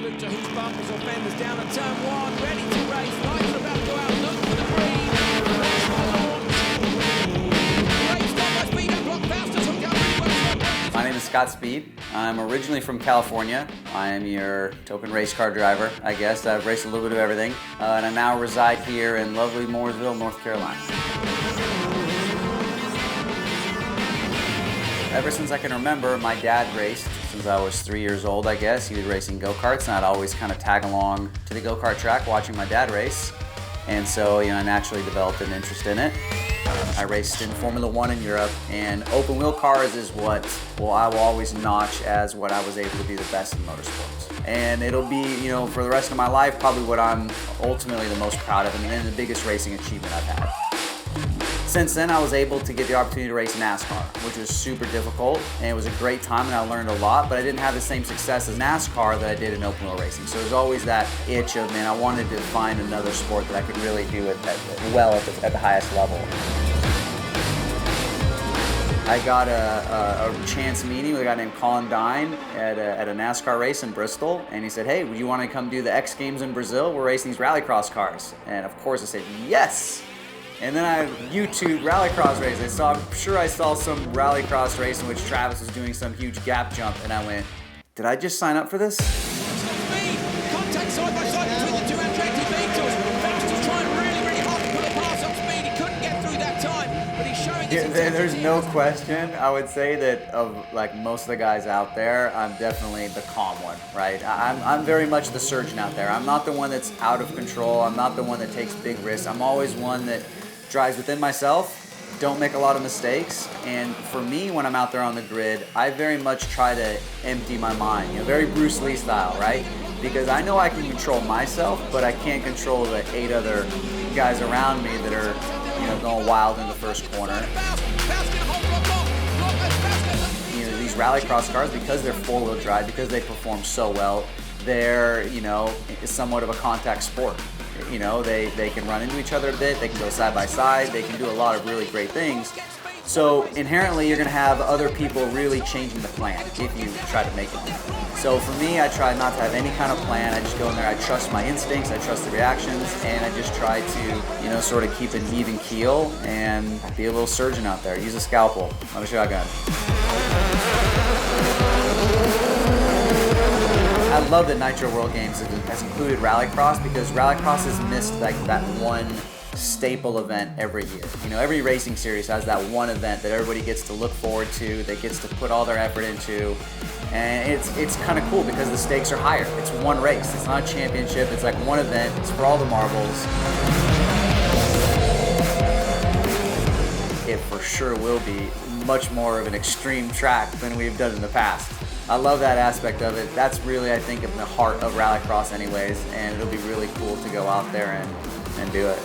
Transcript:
look to whose bumpers or fenders down at turn one, ready to race, lights are about to go out, look for the green, race for launch. Race stop by speed and block fastest from Calgary. My name is Scott Speed. I'm originally from California. I am your token race car driver, I guess. I've raced a little bit of everything, and I now reside here in lovely Mooresville, North Carolina. Ever since I can remember, my dad raced since I was 3 years old, I guess. He was racing go-karts, and I'd always kind of tag along to the go-kart track watching my dad race. And so, I naturally developed an interest in it. I raced in Formula One in Europe, and open wheel cars is what, I will always notch as what I was able to be the best in motorsports. And it'll be, for the rest of my life, probably what I'm ultimately the most proud of, and then the biggest racing achievement I've had. Since then, I was able to get the opportunity to race NASCAR, which was super difficult, and it was a great time, and I learned a lot, but I didn't have the same success as NASCAR that I did in open wheel racing. So there's always that itch of, man, I wanted to find another sport that I could really do it well at the highest level. I got a chance meeting with a guy named Colin Dine at a NASCAR race in Bristol, and he said, hey, would you want to come do the X Games in Brazil? We're racing these Rallycross cars. And of course I said, yes! And then I YouTubed Rallycross race. I'm sure I saw some Rallycross race in which Travis was doing some huge gap jump, and I went, did I just sign up for this? Speed, contact side by side between the two Andretti vehicles. Fastest trying really hard to put a pass on Speed. He couldn't get through that time, but he's showing his intensity. There's no question. I would say that of most of the guys out there, I'm definitely the calm one, right? I'm very much the surgeon out there. I'm not the one that's out of control. I'm not the one that takes big risks. I'm always one that drives within myself, don't make a lot of mistakes, and for me, when I'm out there on the grid, I very much try to empty my mind, very Bruce Lee style, right? Because I know I can control myself, but I can't control the 8 other guys around me that are, going wild in the first corner. These rallycross cars, because they're four-wheel drive, because they perform so well, they're, somewhat of a contact sport. They can run into each other a bit, they can go side by side, they can do a lot of really great things. So inherently you're going to have other people really changing the plan if you try to make it. So for me, I try not to have any kind of plan. I just go in there, I trust my instincts, I trust the reactions, and I just try to, sort of keep an even keel and be a little surgeon out there. Use a scalpel, not a shotgun. I love that Nitro World Games has included Rallycross, because Rallycross has missed that one staple event every year. Every racing series has that one event that everybody gets to look forward to, that gets to put all their effort into, and it's kind of cool because the stakes are higher. It's one race, it's not a championship, it's like one event, it's for all the marbles. It for sure will be much more of an extreme track than we've done in the past. I love that aspect of it. That's really, I think, in the heart of Rallycross anyways, and it'll be really cool to go out there and do it.